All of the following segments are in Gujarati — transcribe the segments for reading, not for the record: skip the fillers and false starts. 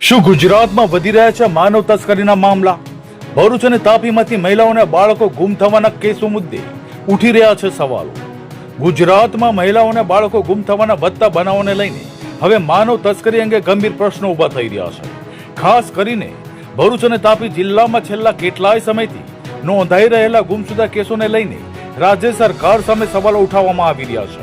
શું ગુજરાતમાં વધી રહ્યા છે માનવ તસ્કરીના મામલા? ભરૂચ અને તાપીમાંથી મહિલાઓ અને બાળકો ગુમ થવાના કેસો મુદ્દે ઉઠી રહ્યા છે સવાલો. ગુજરાતમાં મહિલાઓ અને બાળકો ગુમ થવાના વધતા બનાવોને લઈને હવે માનવ તસ્કરી અંગે ગંભીર પ્રશ્નો ઊભા થઈ રહ્યા છે. ખાસ કરીને ભરૂચ અને તાપી જિલ્લામાં છેલ્લા કેટલાય સમયથી નોંધાઈ રહેલા ગુમશુદા કેસોને લઈને રાજ્ય સરકાર સામે સવાલો ઉઠાવવામાં આવી રહ્યા છે.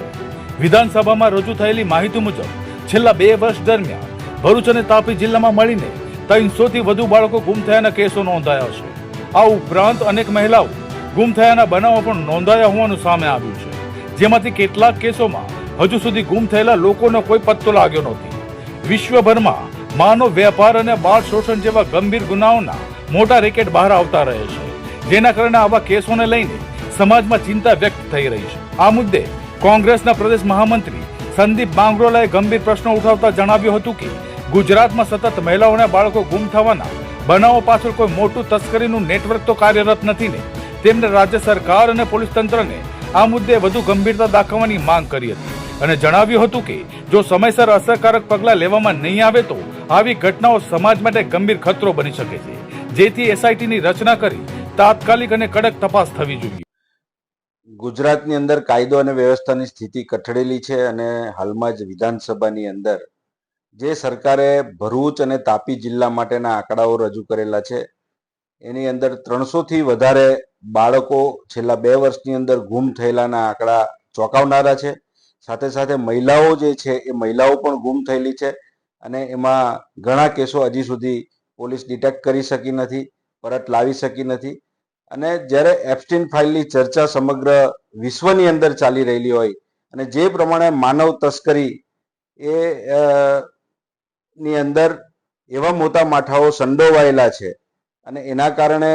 વિધાનસભામાં રજૂ થયેલી માહિતી મુજબ છેલ્લા 2 વર્ષ દરમિયાન ભરૂચ અને તાપી જિલ્લામાં મળીને 300 થી વધુ બાળકો ગુમ થયાના કેસો નોંધાયા છે. આ ઉપરાંત અનેક મહિલાઓ ગુમ થયાના બનાવો પણ નોંધાયા હોવાનું સામે આવ્યું છે, જેમાંથી કેટલાક કેસોમાં હજુ સુધી ગુમ થયેલા લોકોનો કોઈ પત્તો લાગ્યો નથી. વિશ્વભરમાં માનવ વેપાર અને બાળ શોષણ જેવા ગંભીર ગુનાઓના મોટા રેકેટ બહાર આવતા રહે છે, જેના કારણે આવા કેસોને લઈને સમાજમાં ચિંતા વ્યક્ત થઈ રહી છે. આ મુદ્દે કોંગ્રેસના પ્રદેશ મહામંત્રી સંદીપ માંગરોલાએ ગંભીર પ્રશ્નો ઉઠાવતા જણાવ્યું હતું કે ગુજરાતમાં સતત મહિલાઓ અને બાળકો ગુમ થવાના બનાવો પાછળ કોઈ મોટું તસ્કરીનું નેટવર્ક તો કાર્યરત નથી ને. તેમણે રાજ્ય સરકાર અને પોલીસ તંત્રને આ મુદ્દે વધુ ગંભીરતા દાખવવાની માંગ કરી હતી અને જણાવ્યું હતું કે જો સમયસર અસરકારક પગલાં લેવામાં નહીં આવે તો આવી ઘટનાઓ સમાજ માટે ગંભીર ખતરો બની શકે છે, જેથી એસઆઈટીની રચના કરી તાત્કાલિક અને કડક તપાસ થવી જોઈએ. ગુજરાતની અંદર કાયદો અને વ્યવસ્થાની સ્થિતિ કથળેલી છે અને હાલમાં જ વિધાનસભાની અંદર જે સરકારે ભરૂચ અને તાપી જિલ્લા માટેના આંકડાઓ રજૂ કરેલા છે એની અંદર 300 થી વધારે બાળકો છેલ્લા 2 વર્ષની અંદર ગુમ થયેલાના આંકડા ચોંકાવનારા છે. સાથે સાથે મહિલાઓ જે છે એ મહિલાઓ પણ ગુમ થયેલી છે અને એમાં ઘણા કેસો હજી સુધી પોલીસ ડિટેક્ટ કરી શકી નથી, પરત લાવી શકી નથી. અને જ્યારે એપ્સ્ટીન ફાઇલની ચર્ચા સમગ્ર વિશ્વની અંદર ચાલી રહેલી હોય અને જે પ્રમાણે માનવ તસ્કરી એ ની અંદર એવા મોટા માથાઓ સંડોવાયેલા છે અને એના કારણે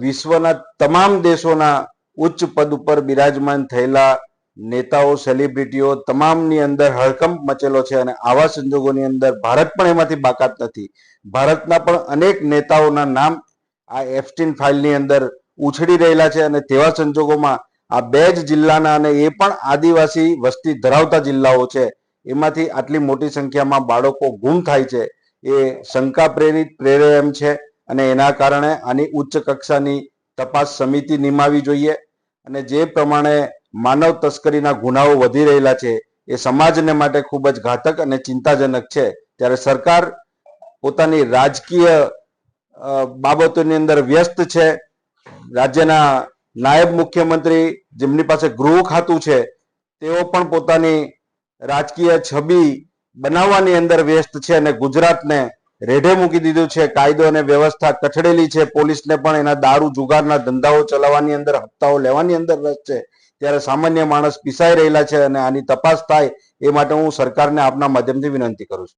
વિશ્વના તમામ દેશોના ઉચ્ચ પદ ઉપર બિરાજમાન થયેલા નેતાઓ, સેલિબ્રિટીઓ તમામની અંદર હડકંપ મચેલો છે અને આવા સંજોગોની અંદર ભારત પણ એમાંથી બાકાત નથી. ભારતના પણ અનેક નેતાઓના નામ આ એપ્સ્ટીન ફાઇલની અંદર ઉછળી રહેલા છે અને તેવા સંજોગોમાં આ 2 જ જિલ્લાના અને એ પણ આદિવાસી વસ્તી ધરાવતા જિલ્લાઓ છે એમાંથી આટલી મોટી સંખ્યામાં બાળકો ગુમ થાય છે એ શંકા પ્રેરે એમ છે અને એના કારણે આની ઉચ્ચ કક્ષાની તપાસ સમિતિ નિમાવી જોઈએ. અને જે પ્રમાણે માનવ તસ્કરીના ગુનાઓ વધી રહેલા છે એ સમાજને માટે ખૂબ જ ઘાતક અને ચિંતાજનક છે. ત્યારે સરકાર પોતાની રાજકીય બાબતોની અંદર વ્યસ્ત છે. રાજ્યના નાયબ મુખ્યમંત્રી જેમની પાસે ગૃહ ખાતું છે તેઓ પણ પોતાની રાજકીય છબી બનાવવાની અંદર વ્યસ્ત છે અને ગુજરાતને રેઢે મૂકી દીધું છે. કાયદો અને વ્યવસ્થા કથળેલી છે. પોલીસને પણ એના દારૂ જુગારના ધંધાઓ ચલાવવાની અંદર, હપ્તાઓ લેવાની અંદર રસ છે. ત્યારે સામાન્ય માણસ પીસાઈ રહેલા છે અને આની તપાસ થાય એ માટે હું સરકારને આપના માધ્યમથી વિનંતી કરું છું.